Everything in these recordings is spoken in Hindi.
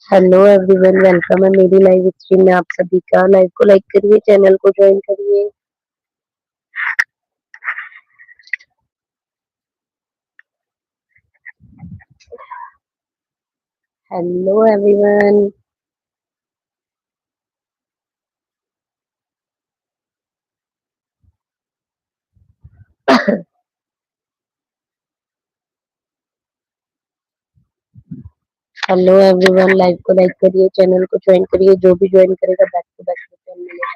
हेलो एवरीवन, वेलकम है मेरी लाइव स्ट्रीम में आप सभी का। लाइव को लाइक करिए, चैनल को ज्वाइन करिए। Hello everyone. Hello everyone, live को लाइक करिए, चैनल को ज्वाइन करिए। जो भी ज्वाइन करेगा बैक टू बैक रिटर्न मिलेगा।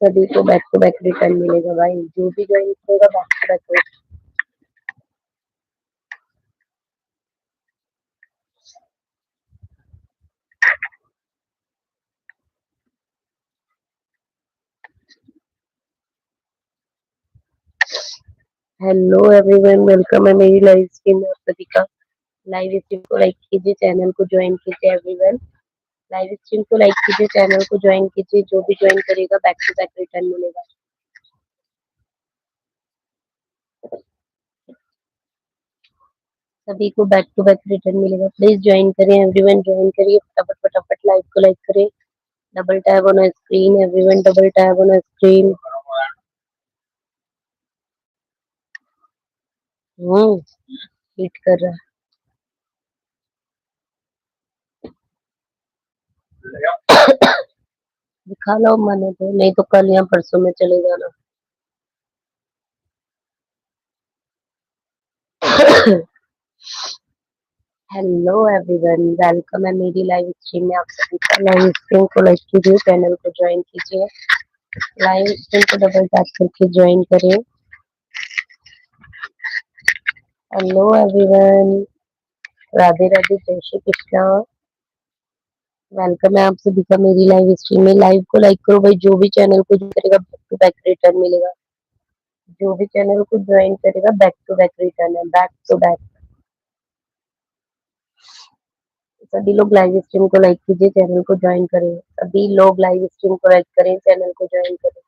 सभी को बैक टू बैक रिटर्न मिलेगा भाई। जो भी ज्वाइन करेगा back to back. Hello everyone, welcome है मेरी लाइव स्ट्रीम में आप सभी का। लाइव स्ट्रीम को लाइक कीजिए, चैनल को ज्वाइन कीजिए एवरीवन। लाइव स्ट्रीम को लाइक कीजिए, चैनल को ज्वाइन कीजिए। जो भी ज्वाइन करेगा बैक टू बैक रिटर्न मिलेगा। सभी को बैक टू बैक रिटर्न मिलेगा। प्लीज ज्वाइन करें एवरीवन, ज्वाइन करिए फटाफट फटाफट। लाइव को लाइक करें। Double tap on screen everyone, double tap on screen. Hit कर रहा है। दिखा लो मने तो, नहीं तो कल या परसों में चले जाना। हेलो एवरीवन, वेलकम है मेरी लाइव स्ट्रीम में आप सभी का। लाइव स्ट्रीम को लाइक कीजिए, चैनल को ज्वाइन कीजिए। लाइव स्ट्रीम को डबल टैप करके ज्वाइन करें। हेलो एवरीवन, राधे राधे, जय श्री कृष्णा। वेलकम है आप सभी का मेरी लाइव स्ट्रीम में। लाइव को लाइक करो भाई। जो भी चैनल को ज्वाइन करेगा बैक टू बैक रिटर्न मिलेगा। जो भी चैनल को ज्वाइन करेगा बैक टू बैक रिटर्न है, बैक टू बैक। सभी लोग लाइव स्ट्रीम को लाइक कीजिए, चैनल को ज्वाइन करें। सभी लोग लाइव स्ट्रीम को लाइक करें, चैनल को ज्वाइन करें।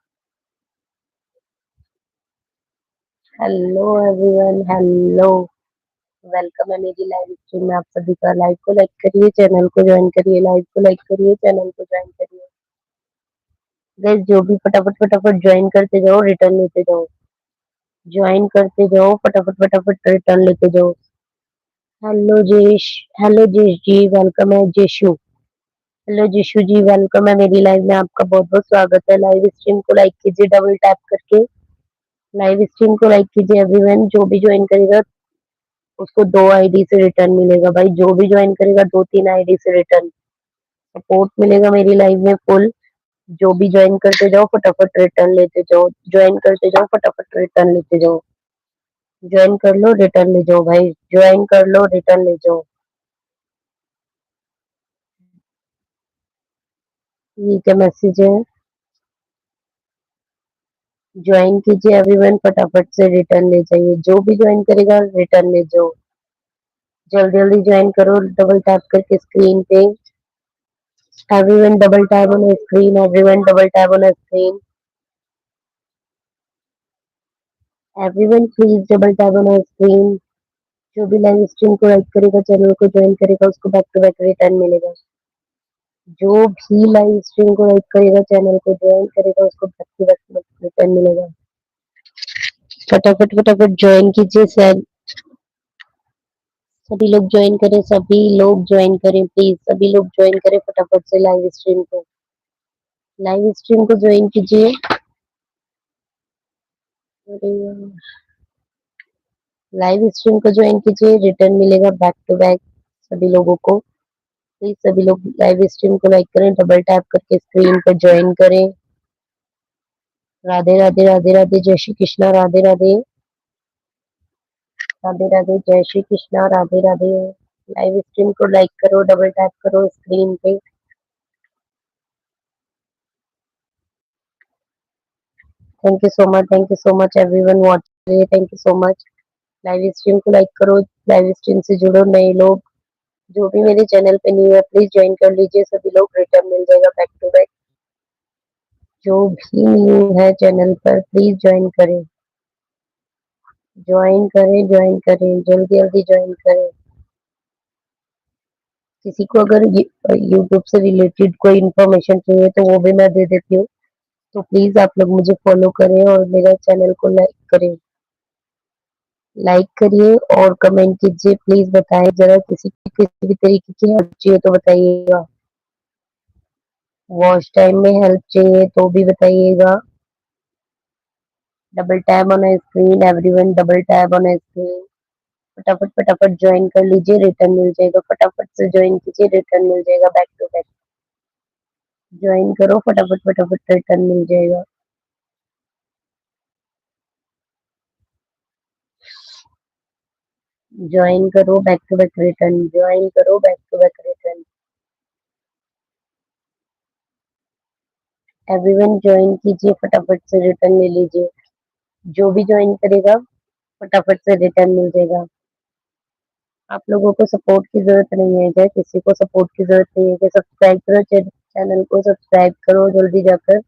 हेलो एवरीवन, हेलो, वेलकम है मेरी लाइव स्ट्रीम में आप सभी का। लाइव को लाइक करिए, चैनल को ज्वाइन करिए। लाइव को लाइक करिए, चैनल को ज्वाइन करिए। गाइस जो भी फटाफट फटाफट ज्वाइन करते जाओ, रिटर्न लेते जाओ। ज्वाइन करते जाओ, फटाफट फटाफट रिटर्न लेते जाओ। हेलो जेश, हेलो जेश जी, वेलकम है जेशु। हेलो जेशु जी, वेलकम है मेरी लाइव में। आपका बहुत बहुत स्वागत है। लाइव स्ट्रीम को लाइक कीजिए डबल टैप करके। लाइव स्ट्रीम को लाइक कीजिए एवरीवन। जो भी ज्वाइन करेगा उसको 2 आईडी से रिटर्न मिलेगा भाई। जो भी ज्वाइन करेगा 2-3 आईडी से रिटर्न सपोर्ट मिलेगा मेरी लाइव में फुल। जो भी ज्वाइन करते जाओ फटाफट रिटर्न लेते जाओ। ज्वाइन करते जाओ, फटाफट रिटर्न लेते जाओ। ज्वाइन कर लो, रिटर्न ले जाओ भाई। ज्वाइन कर लो, रिटर्न ले जाओ। ये क्या मैसेज है? ज्वाइन कीजिए एवरीवन, फटाफट से रिटर्न ले जाइए। जो भी ज्वाइन करेगा रिटर्न ले जाओ। जल्दी जल्दी ज्वाइन करो डबल टैप करके स्क्रीन पे। Everyone double tap on screen, everyone double tap on screen. Everyone please double tap on screen. जो भी लाइव स्ट्रीम को लाइक करेगा, चैनल को ज्वाइन करेगा, उसको बैक टू बैक रिटर्न मिलेगा। जो भी लाइव स्ट्रीम को लाइक करेगा, चैनल को ज्वाइन करेगा, उसको बैक टू बैक रिटर्न मिलेगा। फटाफट फटाफट ज्वाइन कीजिए सर। सभी लोग ज्वाइन करें, सभी लोग ज्वाइन करें प्लीज। सभी लोग ज्वाइन करें फटाफट से लाइव स्ट्रीम को। लाइव स्ट्रीम को ज्वाइन कीजिए। लाइव स्ट्रीम को ज्वाइन कीजिए, रिटर्न मिलेगा बैक टू बैक सभी लोगों को। प्लीज सभी लोग लाइव स्ट्रीम को लाइक करें, डबल टैप करके स्क्रीन पर ज्वाइन करें। राधे राधे, राधे राधे, जय श्री कृष्णा, राधे राधे। राधे राधे, जय श्री कृष्णा, राधे राधे। लाइव स्ट्रीम को लाइक करो, डबल टैप करो स्क्रीन पे। Thank you so much, thank you so much everyone watching. Thank you so much. Live stream को लाइक करो, लाइव स्ट्रीम से जुड़ो। नए लोग जो भी मेरे चैनल पे न्यू है प्लीज ज्वाइन कर लीजिए। सभी लोग रिटर्न मिल जाएगा बैक टू बैक। जो भी न्यू है चैनल पर प्लीज ज्वाइन करें। ज्वाइन करें, ज्वाइन करें, जल्दी जल्दी ज्वाइन करें। किसी को अगर यूट्यूब से रिलेटेड कोई इन्फॉर्मेशन चाहिए तो वो भी मैं दे देती हूँ। तो प्लीज आप लोग मुझे फॉलो करें और मेरा चैनल को लाइक करिए और कमेंट कीजिए। प्लीज बताएं जरा, किसी भी तरीके की हेल्प चाहिए तो बताइएगा। वॉच टाइम में हेल्प चाहिए तो भी बताइएगा। Double tap on screen everyone, double tap on screen. फटाफट फटाफट ज्वाइन कर लीजिए, रिटर्न मिल जाएगा। फटाफट से ज्वाइन कीजिए, रिटर्न मिल जाएगा। बैक टू बैक ज्वाइन करो, फटाफट फटाफट रिटर्न मिल जाएगा। ज्वाइन करो, back to back return. Join करो, back to back return. Everyone join कीजिए, फटाफट से रिटर्न ले लीजिए। जो भी ज्वाइन करेगा फटाफट से रिटर्न मिल जाएगा। आप लोगों को सपोर्ट की जरूरत नहीं है क्या? किसी को सपोर्ट की जरूरत नहीं है क्या? सब्सक्राइब करो, चैनल को सब्सक्राइब करो जल्दी जाकर।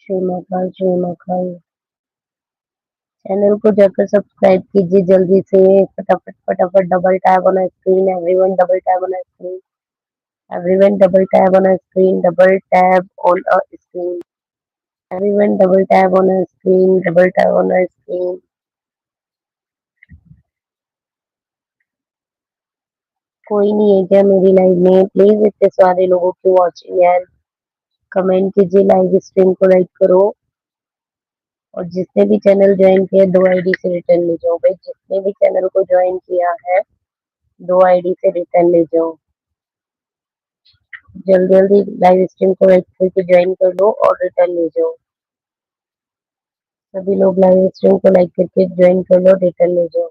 श्री महाकाल, श्री महाकाल। चैनल को जाकर सब्सक्राइब कीजिए जल्दी से। फटाफट फटाफट double tap on screen everyone, double tap on screen everyone, double tap on screen, double tap on a screen everyone, double tap on a screen, double tap on a screen. कोई नहीं है क्या मेरी लाइव में? प्लीज इतने सारे लोगों की वॉचिंग है। कमेंट कीजिए, लाइव स्ट्रीम को लाइक करो। और जिसने भी चैनल ज्वाइन किया 2 आईडी से रिटर्न ले जाओ भाई। जिसने भी चैनल को ज्वाइन किया है 2 आईडी से रिटर्न ले जाओ। जल्दी जल्दी लाइव स्ट्रीम को लाइक करके ज्वाइन कर लो और रिटर्न ले जाओ। सभी लोग लाइव स्ट्रीम को लाइक करके ज्वाइन कर लो, रिटर्न ले जाओ।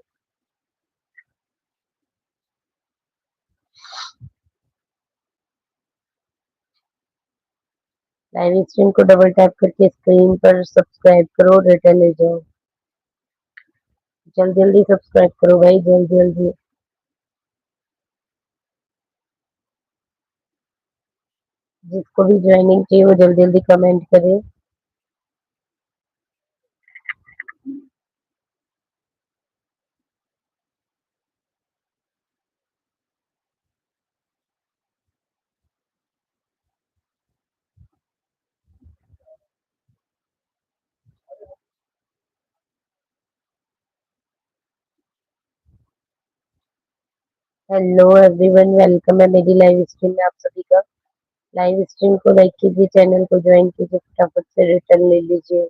लाइव स्ट्रीम को डबल टैप करके स्क्रीन पर सब्सक्राइब करो, रिटर्न ले जाओ। जल्दी जल्दी सब्सक्राइब करो भाई, जल्दी जल्दी। जिसको भी ज्वाइनिंग चाहिए वो जल्दी जल्दी कमेंट करे। हेलो एवरीवन, वेलकम है मेरी लाइव स्ट्रीम में आप सभी का। लाइव स्ट्रीम को लाइक कीजिए, चैनल को ज्वाइन कीजिए, फटाफट से रिटर्न ले लीजिए।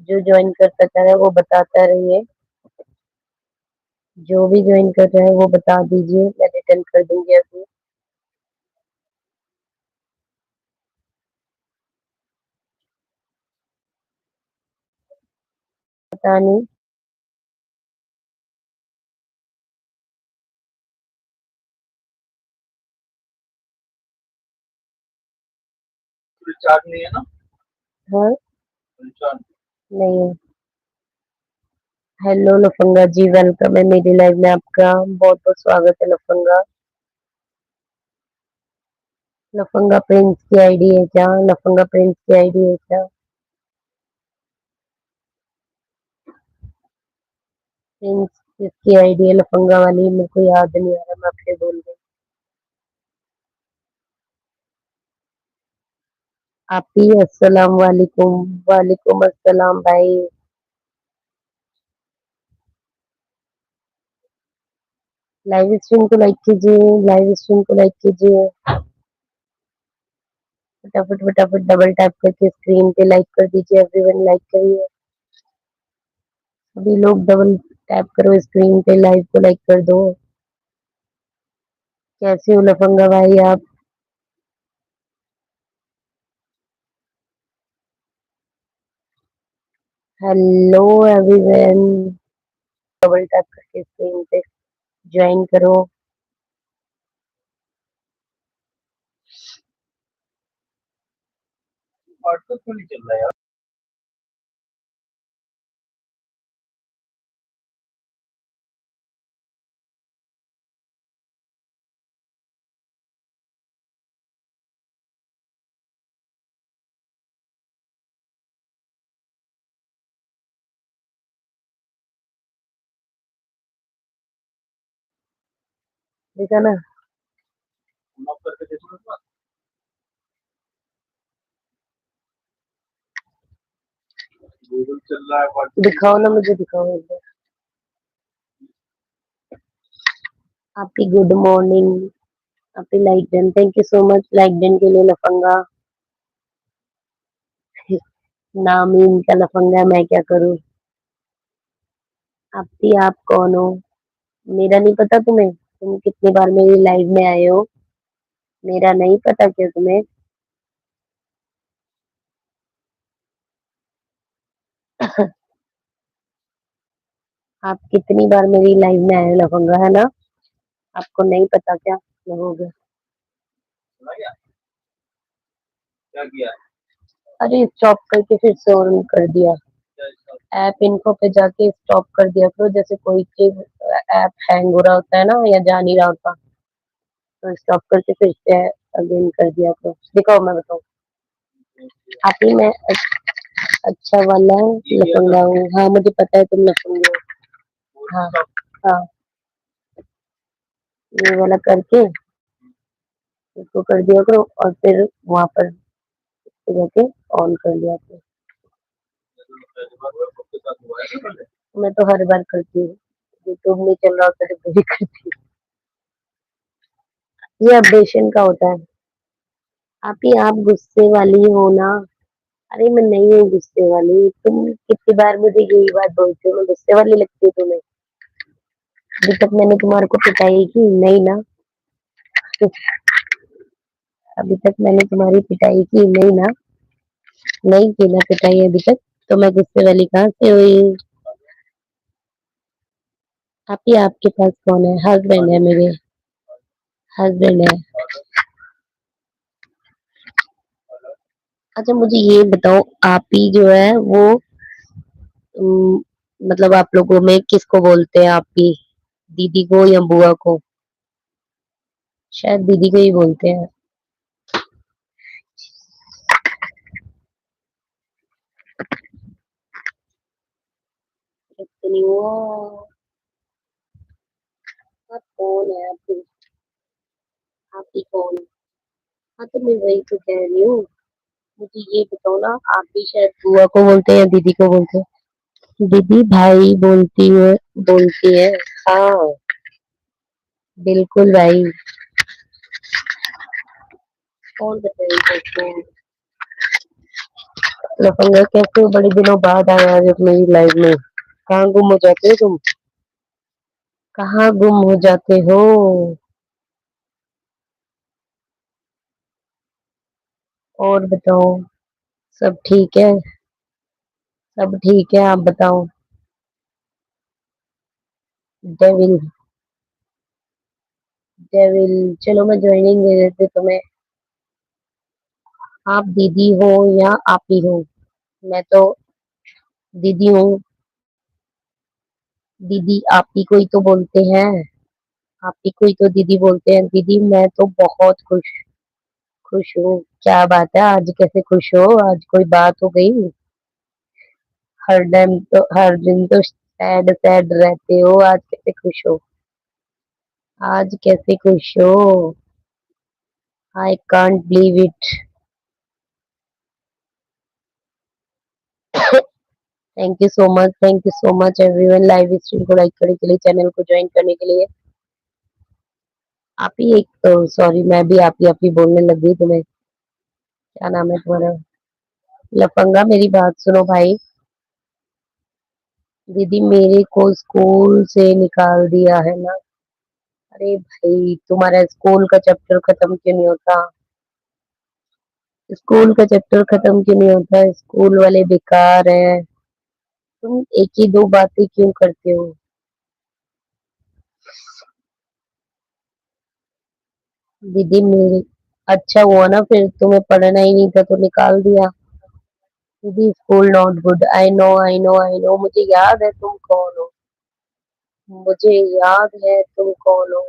जो ज्वाइन कर सकता है वो बताता रहिए। जो भी ज्वाइन कर रहा है वो बता दीजिए, मैं रिटर्न कर दूंगी अभी। पता नहीं। रिचार्ज नहीं है ना? हाँ, रिचार्ज नहीं है। हेलो लफंगा जी, वेलकम है मेरी लाइव में आपका। बहुत बहुत स्वागत है लफंगा। लफंगा प्रिंस की आईडी है क्या? लफंगा प्रिंस की आईडी है क्या? प्रिंस किसकी आईडी है लफंगा वाली? मेरे को याद नहीं आ रहा, मैं आपसे बोल रही हूँ। आप ही अस्सलाम वालेकुम। वालेकुम अस्सलाम भाई। लाइव स्ट्रीम को लाइक कीजिए, लाइव स्ट्रीम को लाइक कीजिए। फटाफट फटाफट डबल टैप करके स्क्रीन पे लाइक कर दीजिए। एवरीवन लाइक करिए। सभी लोग डबल टैप करो स्क्रीन पे, लाइव को लाइक कर दो। कैसे हो लफंगा भाई आप? हेलो एवरीवन, डबल टैप करके स्क्रीन पे ज्वाइन करो। व्हाट्सएप क्यों नहीं चल रहा यार? देखा ना। दिखाओ ना, मुझे दिखाओ एक बार। आपकी गुड मॉर्निंग। आपकी like done, thank you so much like done के लिए लफंगा। नाम ही इनका लफंगा, मैं क्या करूं। आपकी आप कौन हो? मेरा नहीं पता तुम्हें? तुम कितनी बार मेरी लाइव में आए हो? मेरा नहीं पता क्या तुम्हें? आप कितनी बार मेरी लाइव में आए हो लफंगा, है ना? आपको नहीं पता क्या? लगोगे। अरे स्टॉप करके फिर से ऑन कर दिया। ऐप इन्फो पे जाके स्टॉप कर दिया करो, जैसे कोई चीज ऐप हैंग हो रहा होता है ना, या जा नहीं रहा होता, तो स्टॉप करके फिर से अगेन कर दिया करो। दिखाओ, मैं बताऊँ। आप ही मैं अच्छा वाला लफंगा हूँ। हाँ मुझे पता है तुम लफंगे हो। हाँ हाँ, ये वाला करके इसको कर दिया करो और फिर वहां पर जाके ऑन कर दिया करो। मैं तो हर बार करती हूँ, यूट्यूब नहीं चल रहा होता तो भी करती हूँ। ये अपडेशन का होता है। आप ही आप गुस्से वाली हो ना? अरे मैं नहीं हूँ गुस्से वाली। तुम कितनी बार मुझे यही बात बोलते हो, मैं गुस्से वाली लगती हूँ तुम्हें? अभी तक मैंने तुम्हारे को पिटाई की नहीं ना? अभी तक मैंने तुम्हारी पिटाई की नहीं ना? नहीं की ना पिटाई अभी तक? तो मैं गुस्से वाली कहाँ से हुई? आप ही आपके पास कौन है? हस्बैंड है मेरे। हस्बैंड है। अच्छा मुझे ये बताओ, आप ही जो है वो उम, मतलब आप लोगों में किसको बोलते हैं आप ही? दीदी को या बुआ को? शायद दीदी को ही बोलते हैं। इतनी वो आप कौन है? आप ही कौन? हाँ तो मैं वही तो कह रही हूँ। मुझे ये बताओ ना, आप भी शायद बुआ को बोलते हैं या दीदी को बोलते हैं? दीदी भाई बोलती है। हाँ बिल्कुल भाई। कौन बताइए। लफंगा कैसे हो? बड़े दिनों बाद आया आज मेरी लाइफ में। कहाँ गुम हो जाते हो तुम? कहाँ गुम हो जाते हो? और बताओ। सब ठीक है? सब ठीक है, आप बताओ। डेविल। डेविल। चलो मैं ज्वाइनिंग दे देती हूँ तुम्हें। आप दीदी हो या आप ही हो? मैं तो दीदी हूँ। दीदी आप ही को ही तो बोलते हैं। आप ही को ही तो दीदी बोलते हैं। दीदी मैं तो बहुत खुश खुश हूँ। क्या बात है, आज कैसे खुश हो? आज कोई बात हो गई? हर दिन तो सैड सैड रहते हो, आज कैसे खुश हो? आज कैसे खुश हो? I can't believe it. Thank you so much, thank you so much everyone, live stream को लाइक करने के लिए, चैनल को ज्वाइन करने के लिए। आप ही एक, सॉरी मैं भी आप ही बोलने लग गई तुम्हें। क्या नाम है तुम्हारा? लफंगा मेरी बात सुनो भाई। दीदी मेरे को स्कूल से निकाल दिया है ना? अरे भाई तुम्हारा स्कूल का चैप्टर खत्म क्यों नहीं होता? स्कूल का चैप्टर खत्म क्यों नहीं होता? स्कूल वाले बेकार है। तुम एक ही दो बातें क्यों करते हो? दीदी मेरे अच्छा हुआ ना, फिर तुम्हें पढ़ना ही नहीं था तो निकाल दिया। दीदी school not good. I know I know I know, मुझे याद है तुम कौन हो। मुझे याद है तुम कौन हो।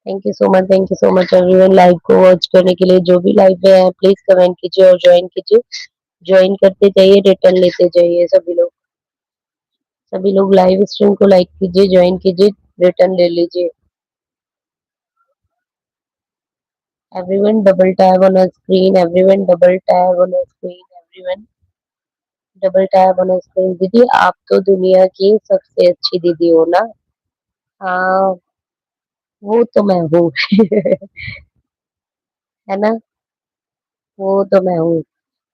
Thank you so much, thank you so much everyone, live को वॉच करने के लिए। जो भी लाइव में है प्लीज कमेंट कीजिए और ज्वाइन कीजिए। ज्वाइन करते जाइए, रिटर्न लेते जाइए। सभी लोग लाइव स्ट्रीम को लाइक कीजिए, ज्वाइन कीजिए। रिटर्न ले लीजिए। Everyone double tap on a screen, everyone double tap on a screen, everyone double tap on a screen. दीदी आप तो दुनिया की सबसे अच्छी दीदी हो ना। हाँ, वो तो मैं हूँ। है ना, वो तो मैं हूँ।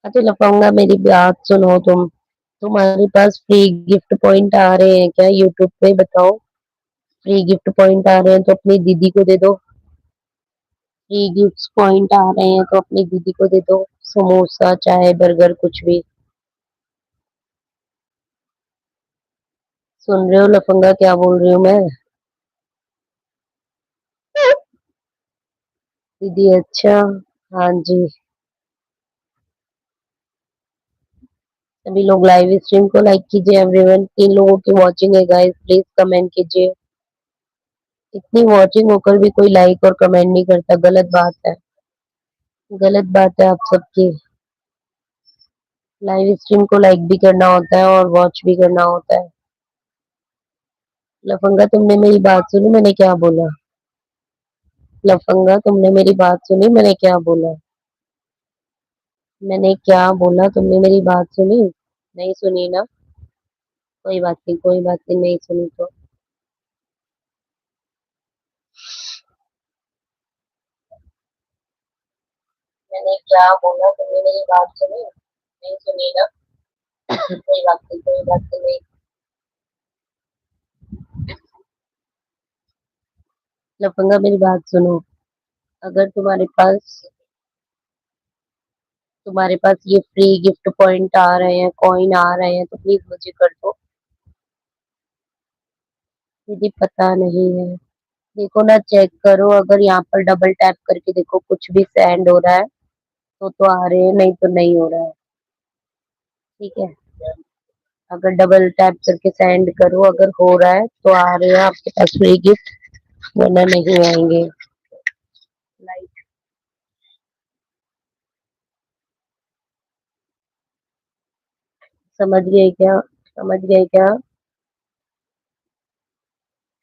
अच्छा लफंगा मेरी बात सुनो तुम। तुम्हारे पास फ्री गिफ्ट पॉइंट आ रहे हैं क्या यूट्यूब पे, बताओ। फ्री गिफ्ट पॉइंट आ रहे हैं तो अपनी दीदी को दे दो। फ्री गिफ्ट पॉइंट आ रहे हैं तो अपनी दीदी को दे दो। समोसा चाहे बर्गर कुछ भी। सुन रहे हो लफंगा क्या बोल रही हूँ मैं। दीदी अच्छा। हाँ जी। सभी लोग लाइव स्ट्रीम को लाइक कीजिए एवरीवन। 3 लोगों की वॉचिंग है गाइस, प्लीज कमेंट कीजिए। इतनी वॉचिंग होकर भी कोई लाइक और कमेंट नहीं करता, गलत बात है। गलत बात है आप सबकी। लाइव स्ट्रीम को लाइक भी करना होता है और वॉच भी करना होता है। लफंगा तुमने मेरी बात सुनी मैंने क्या बोला। लफंगा तुमने मेरी बात सुनी मैंने क्या बोला। मैंने क्या बोला तुमने मेरी बात सुनी। नहीं सुनी ना। कोई बात नहीं, कोई बात नहीं, नहीं सुनी तो। मैंने क्या बोला तुमने मेरी बात सुनी। नहीं सुनी ना। कोई बात नहीं, कोई बात नहीं, नहीं। लफंगा मेरी बात सुनो। अगर तुम्हारे पास ये फ्री गिफ्ट पॉइंट आ रहे हैं, कॉइन आ रहे हैं तो प्लीज मुझे कर दो। दीदी पता नहीं है। देखो ना, चेक करो, अगर यहाँ पर डबल टैप करके देखो कुछ भी सेंड हो रहा है तो आ रहे हैं, नहीं तो नहीं हो रहा है। ठीक है, अगर डबल टैप करके सेंड करो, अगर हो रहा है तो आ रहे हैं आपके पास फ्री गिफ्ट, वरना नहीं आएंगे। लाइक समझ गए क्या, समझ गए क्या।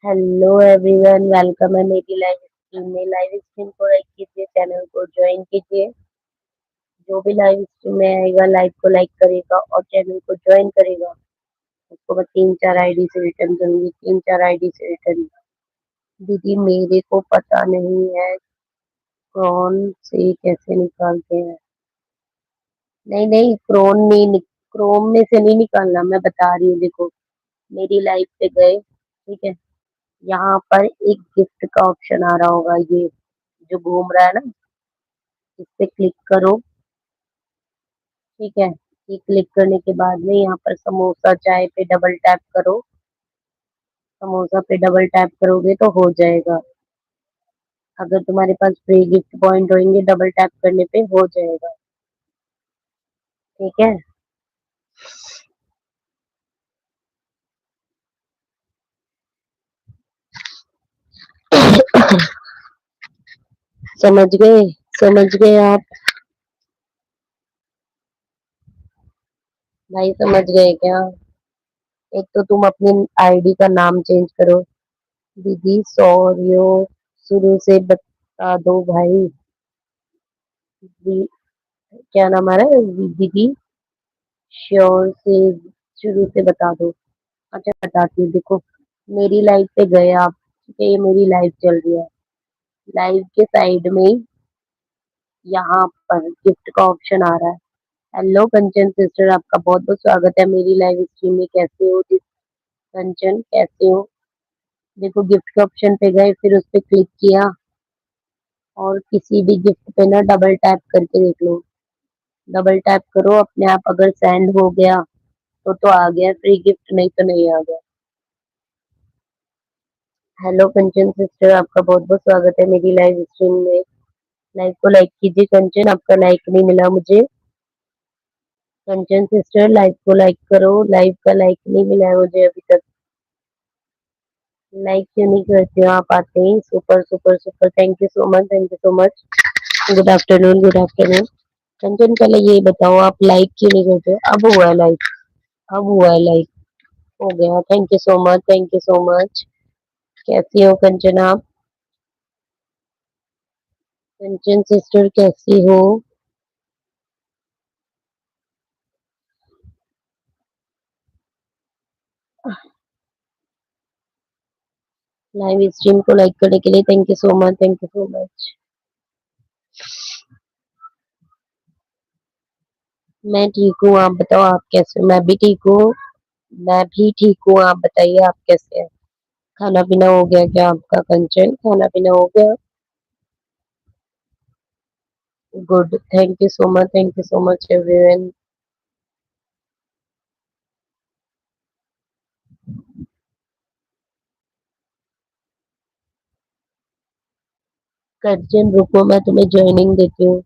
हेलो एवरीवन, वेलकम है मेरी लाइव स्ट्रीम में। लाइव स्ट्रीम को लाइक कीजिए, चैनल को ज्वाइन कीजिए। जो भी लाइव स्ट्रीम में आएगा लाइव को लाइक करेगा और चैनल को ज्वाइन करेगा, उसको मैं 3-4 आईडी से रिटर्न करूंगी, 3-4 आईडी से रिटर्न। दीदी मेरे को पता नहीं है कौन से कैसे निकालते हैं। नहीं नहीं, क्रोम में से नहीं निकालना, मैं बता रही हूँ देखो। मेरी लाइफ पे गए, ठीक है। यहाँ पर एक गिफ्ट का ऑप्शन आ रहा होगा, ये जो घूम रहा है ना, इस पे क्लिक करो। ठीक है, ये क्लिक करने के बाद में यहाँ पर समोसा चाय पे डबल टैप करो। समोसा पे डबल टैप करोगे तो हो जाएगा। अगर तुम्हारे पास फ्री गिफ्ट पॉइंट होंगे डबल टैप करने पे हो जाएगा। ठीक है। समझ गए, समझ गए आप। भाई समझ गए क्या। एक तो तुम अपनी आईडी का नाम चेंज करो। दीदी सॉरी, शुरू से बता दो भाई। क्या नाम आ रहा है दीदी। श्योर से शुरू से बता दो। अच्छा बताती हूँ देखो। मेरी लाइफ पे गए आप, ठीक है, ये मेरी लाइफ चल रही है। लाइव के साइड में ही यहाँ पर गिफ्ट का ऑप्शन आ रहा है। हेलो कंचन सिस्टर, आपका बहुत बहुत स्वागत है मेरी लाइव स्ट्रीम में। कैसे हो कंचन, कैसे हो। देखो गिफ्ट के ऑप्शन पे गए, फिर उस पे क्लिक किया और किसी भी गिफ्ट पे ना डबल टैप करके देख लो। डबल टैप करो, अपने आप अगर सेंड हो गया तो आ गया फ्री गिफ्ट, नहीं तो नहीं आ गया। हेलो कंचन सिस्टर, आपका बहुत बहुत स्वागत है मेरी लाइव स्ट्रीम में। लाइव को लाइक कीजिए कंचन, आपका लाइक नहीं मिला मुझे। कंचन सिस्टर लाइव को लाइक करो, लाइव का लाइक नहीं मिला है मुझे अभी तक। लाइक क्यों नहीं करते हो आप, आते ही super super super, thank you so much, thank you so much. Good afternoon, good afternoon. Kanchan पहले ये बताओ आप लाइक क्यों नहीं करते हो? अब हुआ है लाइक, अब हुआ है लाइक, हो गया, thank you so much, thank you so much. कैसी हो कंचन आप? कंचन सिस्टर कैसी हो? लाइव स्ट्रीम को लाइक करने के लिए thank you so much, thank you so much. मैं ठीक हूँ, आप बताओ आप कैसे हो? मैं भी ठीक हूँ। मैं भी ठीक हूँ, आप बताइए आप कैसे हैं? खाना पीना हो गया क्या आपका कंचन? खाना पीना हो गया? Good, thank you so much, thank you so much everyone. Kanchan रुको, मैं तुम्हें ज्वाइनिंग देती हूँ।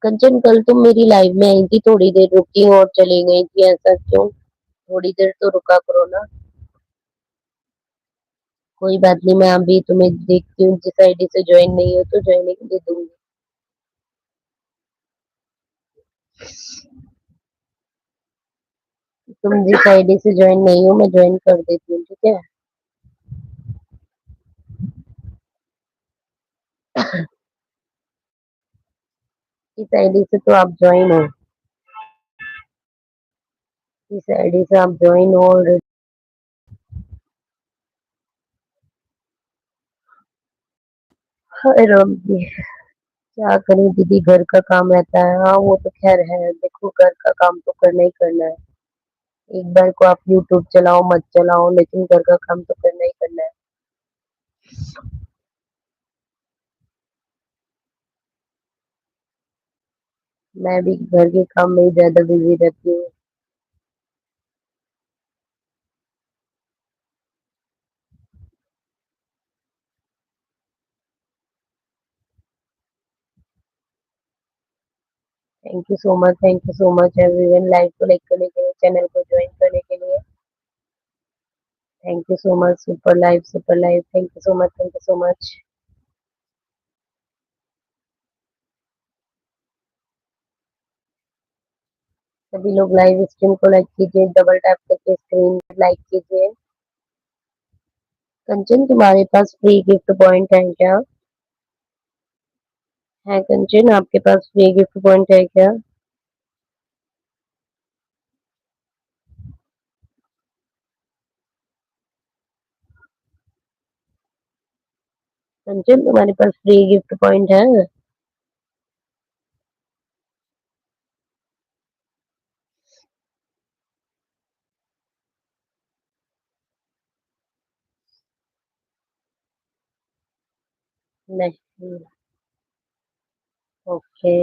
कंचन कल तुम मेरी लाइव में आई थी, थोड़ी देर रुकी और चली गई थी, ऐसा क्यों? थोड़ी देर तो रुका करो ना। कोई बात नहीं, मैं अभी तुम्हें देखती हूँ, जिस आईडी से ज्वाइन नहीं हो तो ज्वाइनिंग दे दूंगी। तुम जिस आईडी से ज्वाइन नहीं हो मैं ज्वाइन कर देती हूँ, ठीक है? इस आईडी से तो आप ज्वाइन हो। इस आईडी से आप ज्वाइन हो और हाय राम जी, क्या करें दीदी, घर का काम रहता है। हाँ वो तो खैर है, देखो घर का काम तो करना ही करना है। एक बार को आप यूट्यूब चलाओ मत चलाओ, लेकिन घर का काम तो करना ही करना है। मैं भी घर के काम में ही ज्यादा बिजी रहती हूँ। Thank you so much, thank you so much everyone, live को लाइक करने के लिए, चैनल को ज्वाइन करने के लिए। Thank you so much, super live, thank you so much, thank you so much. सभी लोग लाइव स्ट्रीम को लाइक कीजिए, डबल टैप करके स्क्रीन लाइक कीजिए। कंचन तुम्हारे पास फ्री गिफ्ट पॉइंट है क्या? है कंचन, आपके पास फ्री गिफ्ट पॉइंट है क्या? कंचन तुम्हारे पास फ्री गिफ्ट पॉइंट है? नहीं। Okay.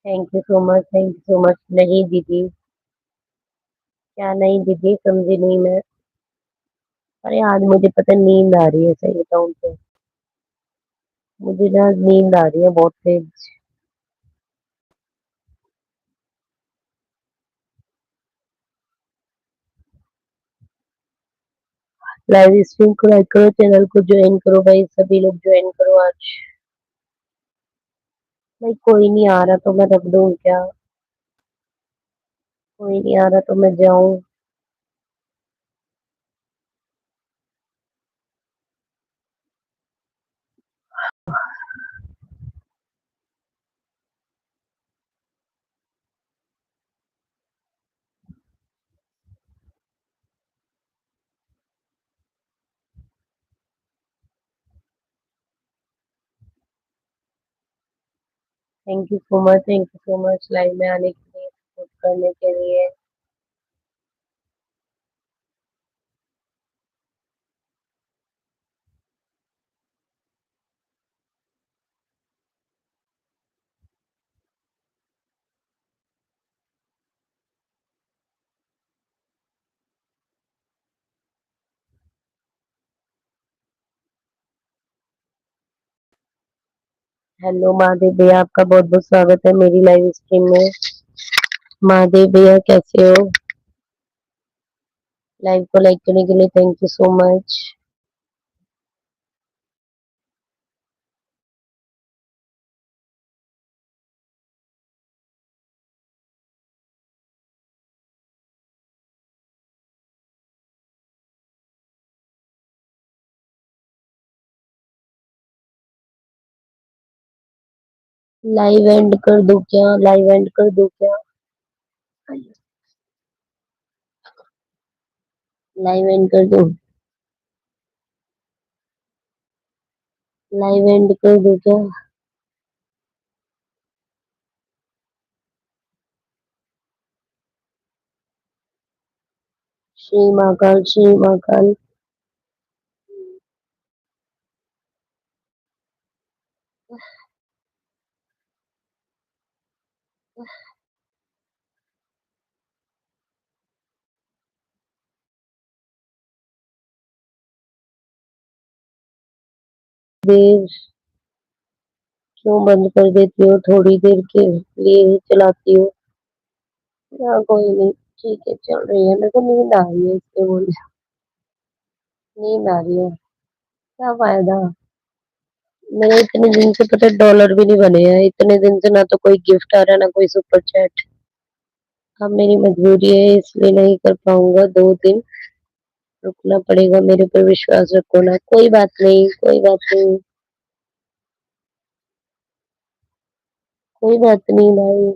Thank you so much, thank you so much. नहीं दीदी। क्या नहीं दीदी, समझी नहीं मैं। अरे आज मुझे पता है, नींद आ रही है, सही बताऊं तो। मुझे ना नींद आ रही है बहुत तेज। लाइव स्ट्रीम को लाइक करो, चैनल को ज्वाइन करो भाई, सभी लोग ज्वाइन करो आज। भाई कोई नहीं आ रहा तो मैं रख दूं क्या? कोई नहीं आ रहा तो मैं जाऊं? Thank you so much, thank you so much live में आने के लिए, सपोर्ट करने के लिए। हेलो महादेव भैया, आपका बहुत बहुत स्वागत है मेरी लाइव स्ट्रीम में। महादेव भैया कैसे हो? लाइव को लाइक करने के लिए thank you so much. Live and कर दो क्या? लाइव एंड कर दो क्या? लाइव एंड कर दो। लाइव एंड कर दो क्या? श्री महाकाल, श्री महाकाल। देर क्यों बंद कर देती हो? थोड़ी देर के लिए ही चलाती हो। हाँ कोई नहीं, ठीक है, चल रही है। मेरे को नींद आ रही है इसलिए बोली। नींद आ रही है, क्या फायदा। मेरे इतने दिन से पता डॉलर भी नहीं बने हैं, इतने दिन से ना तो कोई गिफ्ट आ रहा है ना कोई सुपर चैट। अब मेरी मजबूरी है इसलिए नहीं कर पाऊंगा, 2 दिन रुकना पड़ेगा। मेरे पर विश्वास रखो ना। कोई बात नहीं, कोई बात नहीं, कोई बात नहीं भाई।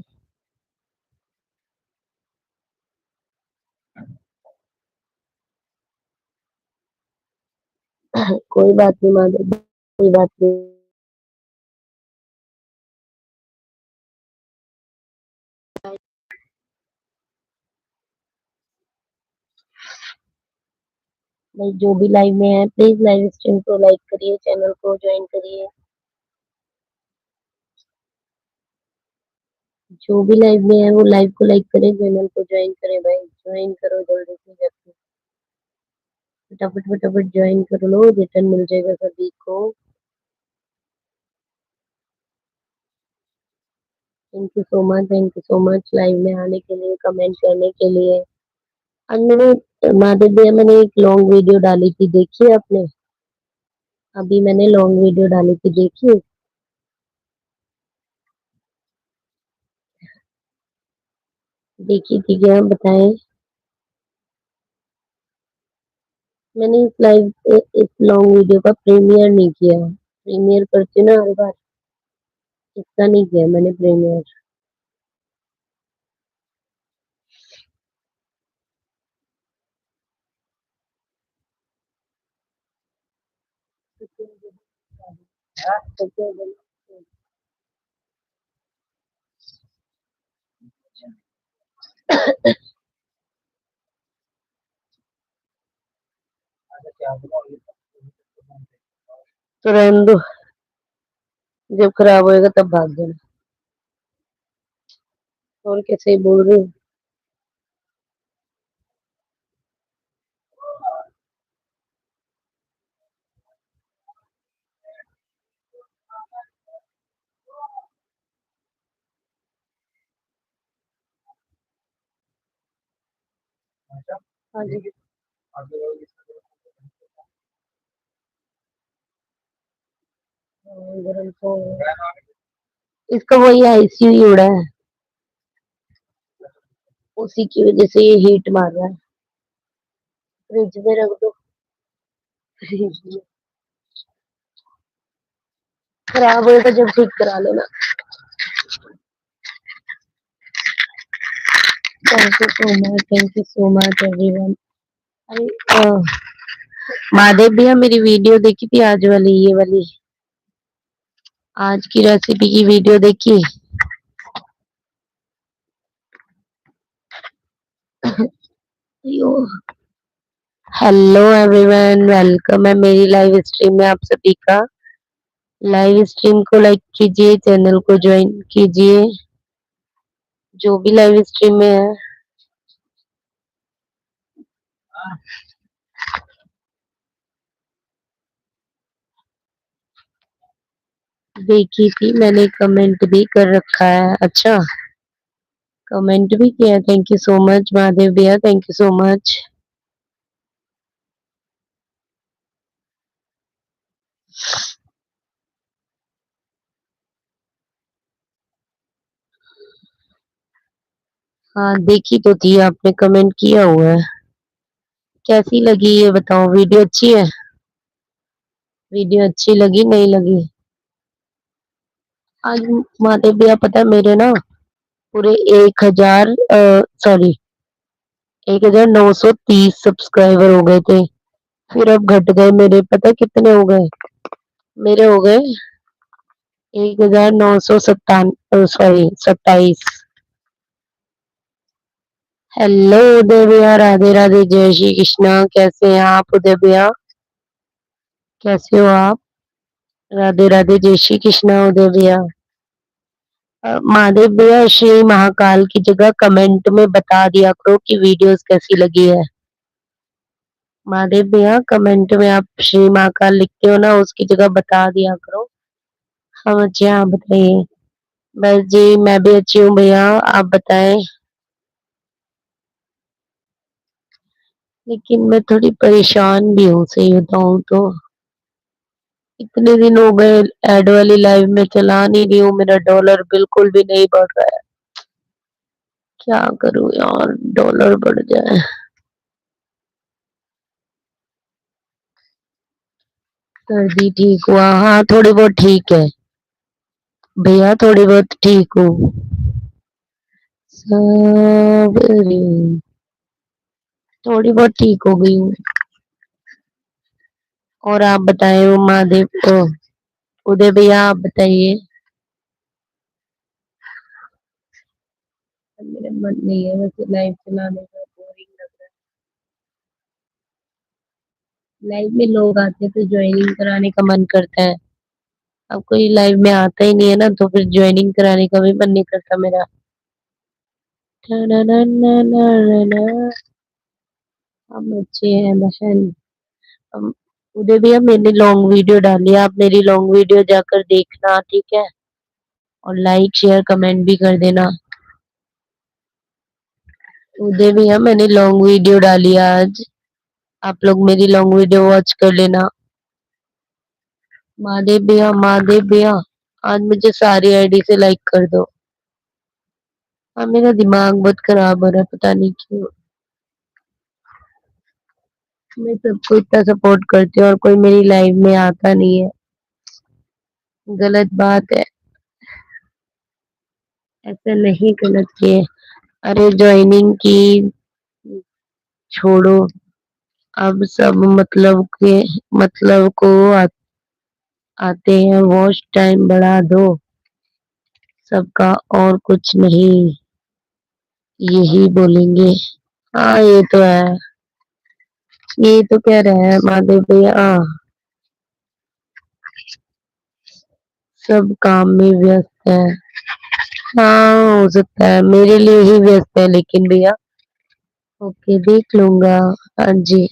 कोई बात नहीं माधव, कोई बात नहीं। भाई जो भी लाइव में है प्लीज लाइव स्ट्रीम को लाइक करिए, चैनल को ज्वाइन करिए। जो भी लाइव में है वो लाइव को लाइक करे, चैनल को ज्वाइन करे। भाई ज्वाइन करो जल्दी से जाके, फटाफट फटाफट ज्वाइन कर लो, रिटर्न मिल जाएगा सभी को। Thank you so much, thank you so much live में आने के लिए, कमेंट करने के लिए। आज मैंने माधव भैया, मैंने एक लॉन्ग वीडियो डाली थी, देखी है आपने? अभी मैंने लॉन्ग वीडियो डाली थी, देखी? देखी थी क्या, बताएं? मैंने इस लॉन्ग वीडियो का प्रीमियर नहीं किया। प्रीमियर करती हूँ ना हर बार, इसका नहीं किया मैंने प्रीमियर। तो क्या बोलूं? तो रहने दो, जब खराब होएगा तब भाग जाना। और कैसे बोल रही हूँ? हाँ जी। गरम तो इसका वही आईसीयू ही उड़ा है, उसी की वजह से ये हीट मार रहा है। फ्रिज में रख दो, फ्रिज में। खराब होएगा जब ठीक करा लेना। Thank you so much, thank you so much everyone. अरे महादेव भैया, मेरी वीडियो देखी थी आज वाली, ये वाली आज की रेसिपी की वीडियो देखी? हेलो एवरीवन, वेलकम है मेरी लाइव स्ट्रीम में आप सभी का। लाइव स्ट्रीम को लाइक कीजिए, चैनल को ज्वाइन कीजिए, जो भी लाइव स्ट्रीम में है। देखी थी मैंने, कमेंट भी कर रखा है। अच्छा, कमेंट भी किया, thank you so much Mahadev भैया, थैंक यू सो मच। हाँ देखी तो थी, आपने कमेंट किया हुआ है। कैसी लगी ये बताओ? वीडियो अच्छी है? वीडियो अच्छी लगी नहीं लगी? आज महादेव भैया पता है मेरे ना पूरे 1,000 सॉरी 1,930 सब्सक्राइबर हो गए थे। फिर अब घट गए मेरे, पता है कितने हो गए? मेरे हो गए 1,927 हेलो उदय भैया, राधे राधे, जय श्री कृष्णा। कैसे हैं आप उदय भैया? कैसे हो आप? राधे राधे, जय श्री कृष्णा उदय भैया। महादेव भैया, श्री महाकाल की जगह कमेंट में बता दिया करो कि वीडियोस कैसी लगी है। महादेव भैया कमेंट में आप श्री महाकाल लिखते हो ना, उसकी जगह बता दिया करो। हम अच्छे हैं, आप बताइए। बस जी मैं भी अच्छी हूँ भैया, आप बताएं। लेकिन मैं थोड़ी परेशान भी हूँ, सही बताऊँ तो। इतने दिन हो गए एड वाली लाइव में चला नहीं रही हूँ, मेरा डॉलर बिल्कुल भी नहीं बढ़ रहा है। क्या करूँ यार, डॉलर बढ़ जाए। सर्दी ठीक हुआ? हाँ थोड़ी बहुत ठीक है भैया, थोड़ी बहुत ठीक हूँ। सबरी थोड़ी बहुत ठीक हो गई हूँ। और आप बताए हो महादेव को? उदय भैया आप बताइए। मेरा मन नहीं है वैसे लाइव चलाने का, बोरिंग लग रहा है। लाइव में लोग आते हैं तो ज्वाइनिंग कराने का मन करता है। अब कोई लाइव में आता ही नहीं है ना, तो फिर ज्वाइनिंग कराने का भी मन नहीं करता मेरा। हम अच्छे हैं बहन। हम उदय भैया मैंने लॉन्ग वीडियो डाली है, आप मेरी लॉन्ग वीडियो जाकर देखना, ठीक है? और लाइक शेयर कमेंट भी कर देना। उदय भैया मैंने लॉन्ग वीडियो डाली है आज, आप लोग मेरी लॉन्ग वीडियो वॉच कर लेना। महादेव भैया, महादेव भैया, आज मुझे सारी आईडी से लाइक कर दो। हाँ मेरा दिमाग बहुत खराब हो रहा है, पता नहीं क्यों। मैं सबको इतना सपोर्ट करती हूँ और कोई मेरी लाइव में आता नहीं है, गलत बात है। ऐसा नहीं गलत किए। अरे ज्वाइनिंग की छोड़ो, अब सब मतलब को आते हैं। वॉच टाइम बढ़ा दो सबका, और कुछ नहीं, यही बोलेंगे। हाँ ये तो है, ये तो कह रहे हैं महादेव भैया। सब काम में व्यस्त है। हाँ हो सकता है मेरे लिए ही व्यस्त है, लेकिन भैया ओके देख लूंगा। हाँ जी।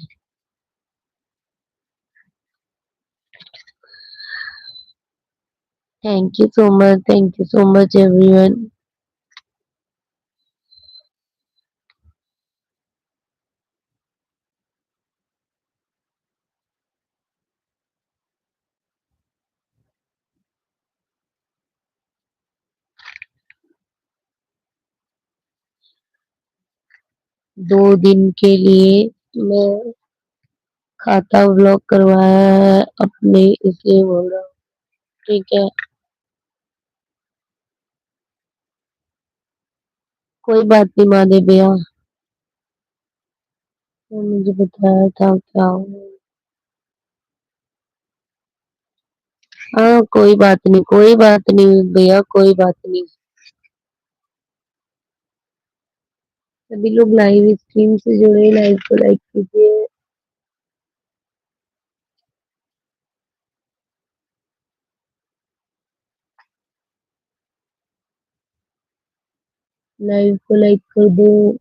Thank you so much, thank you so much everyone. 2 दिन के लिए मैं खाता ब्लॉक करवाया है अपने, इसलिए बोल रहा हूँ, ठीक है? कोई बात नहीं महादेव भैया, तो मुझे बताया था क्या हुआ। हाँ कोई बात नहीं, कोई बात नहीं भैया, कोई बात नहीं। सभी लोग लाइव स्ट्रीम से जुड़े, लाइव को लाइक कीजिए। लाइव को लाइक कर दो।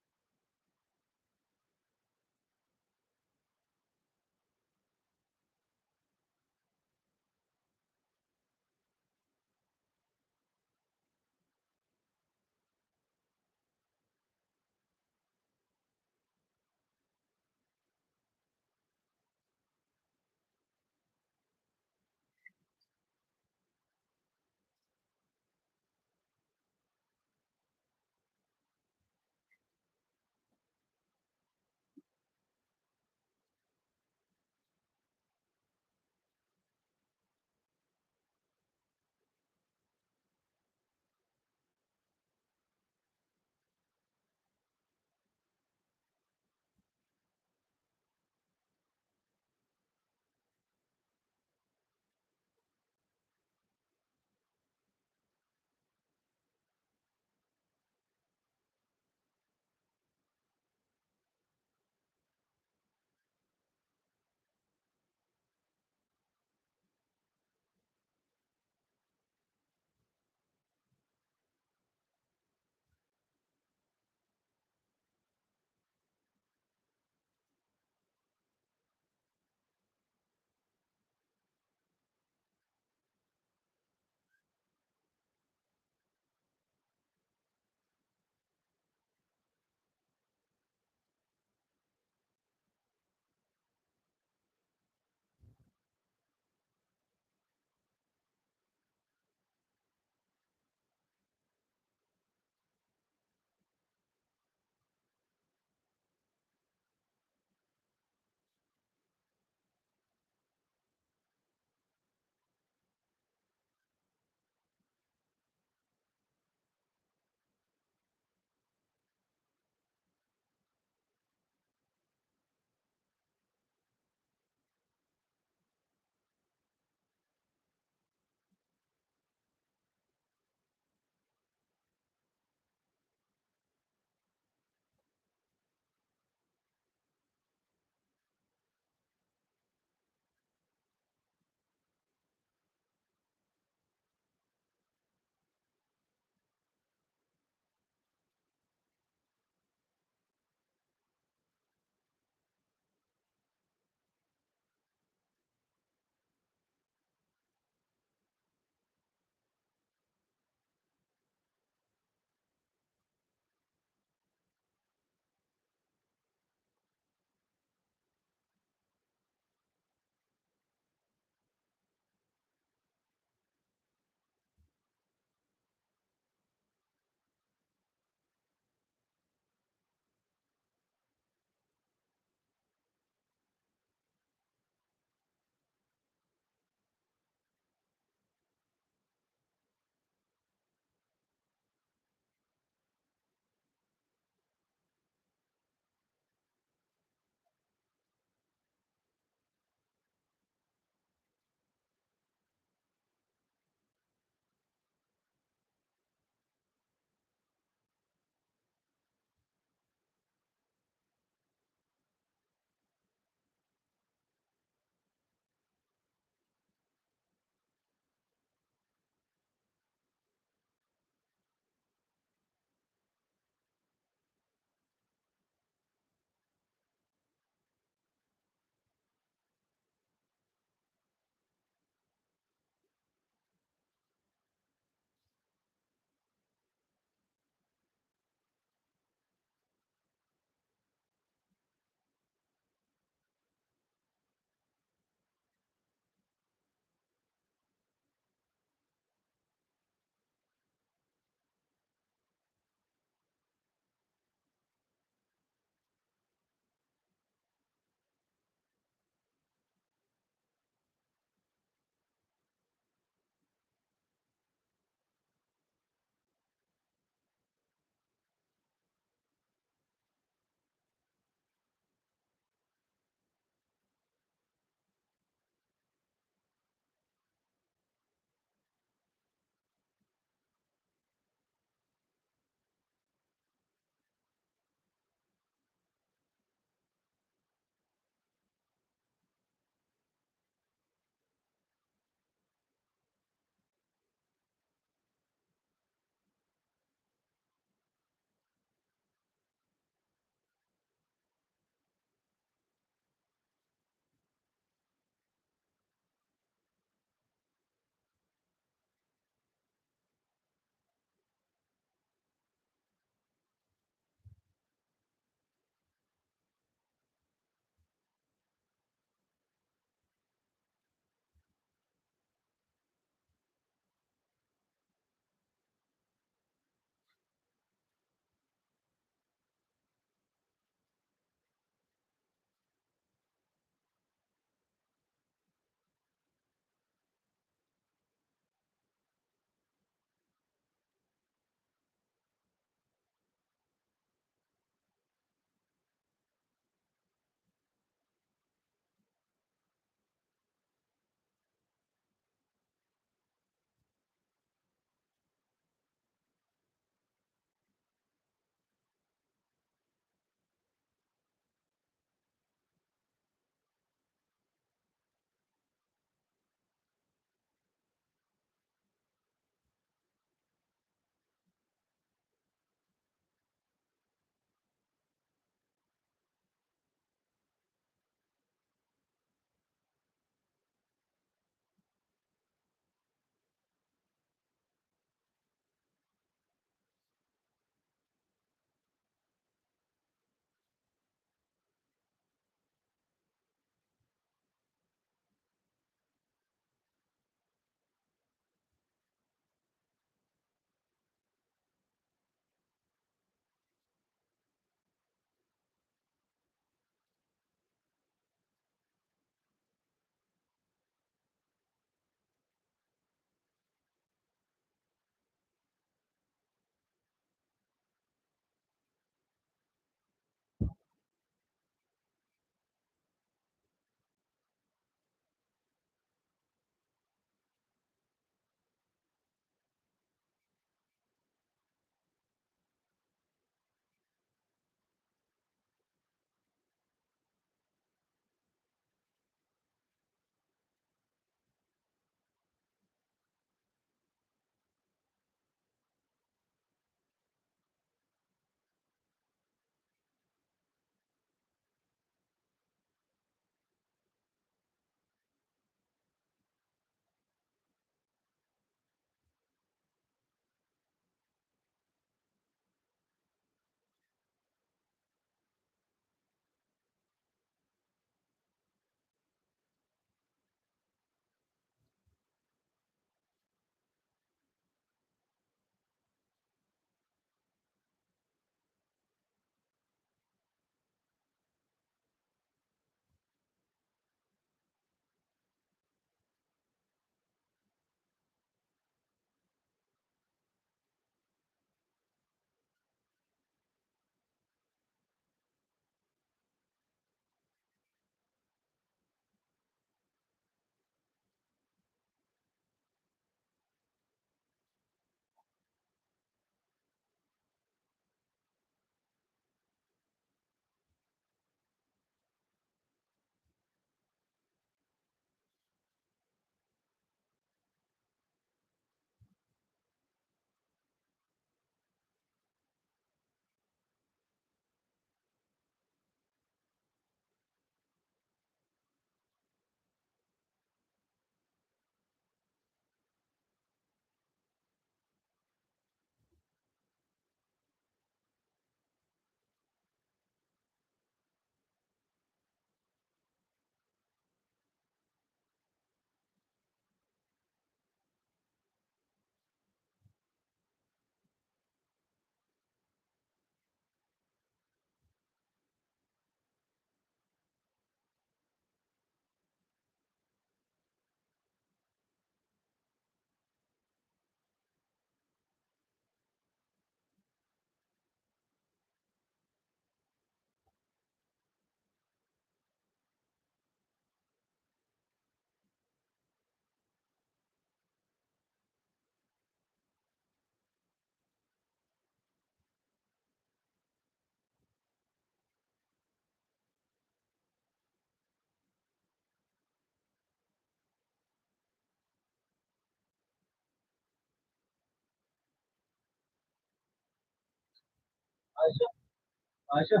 आशा,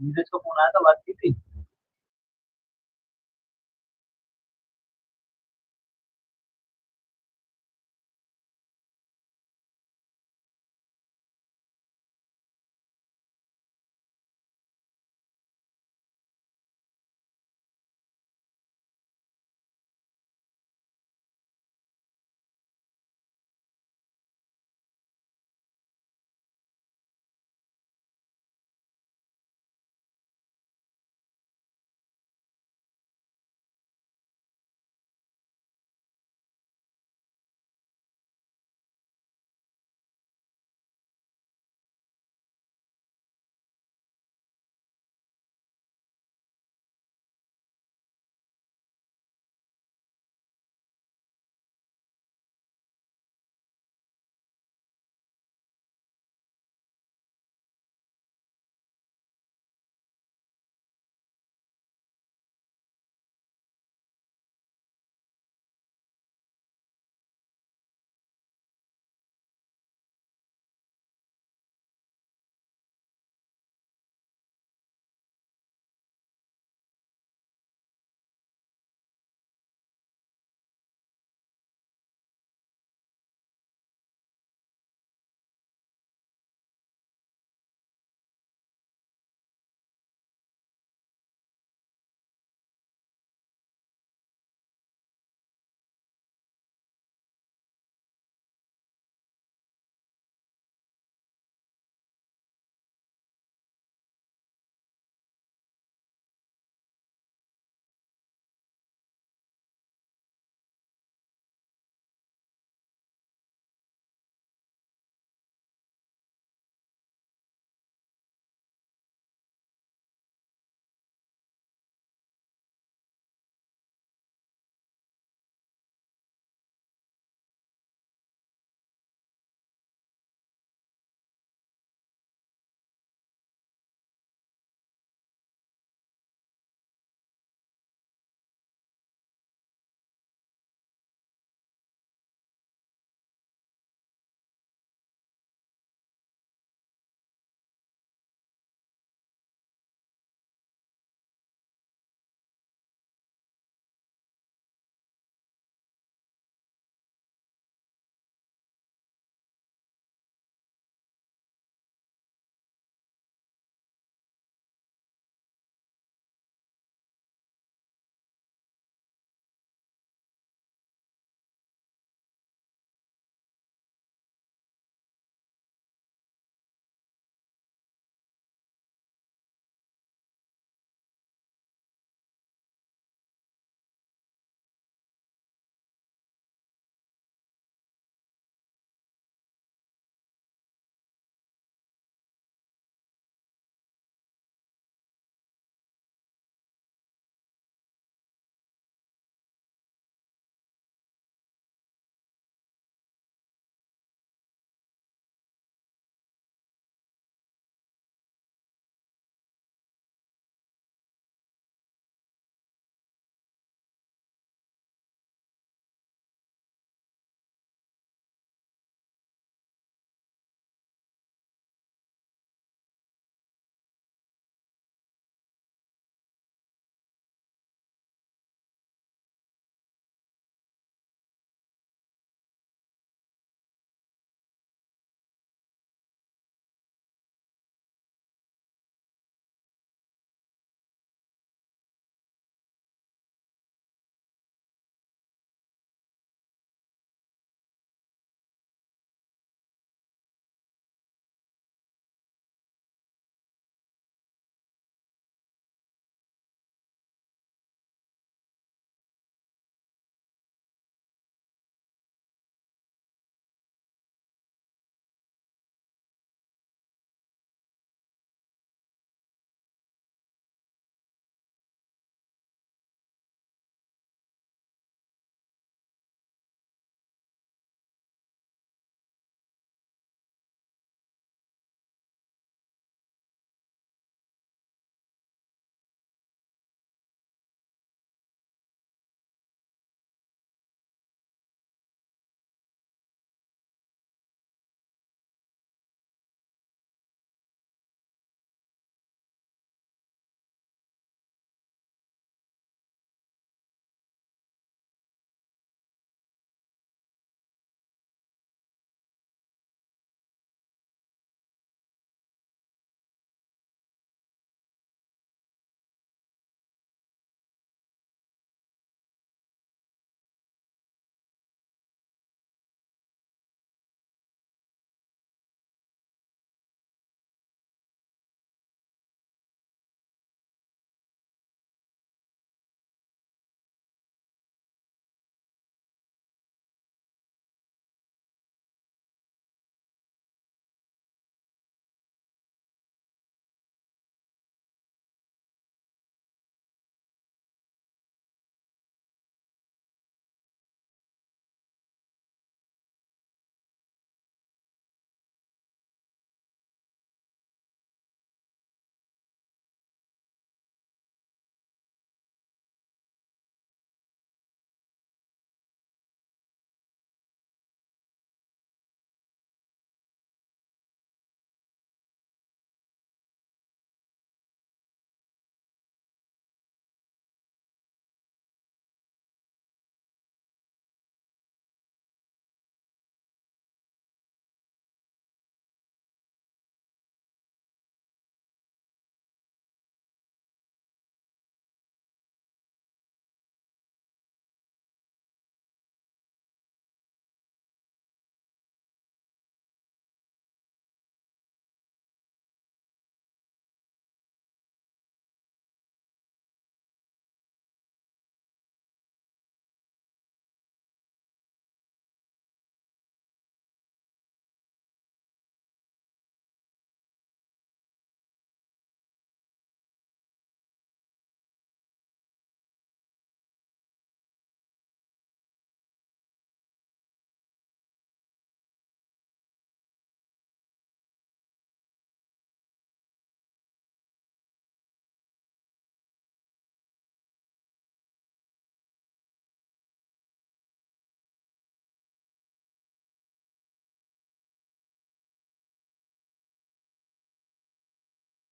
नीरज का फोन आया था, बात की थी।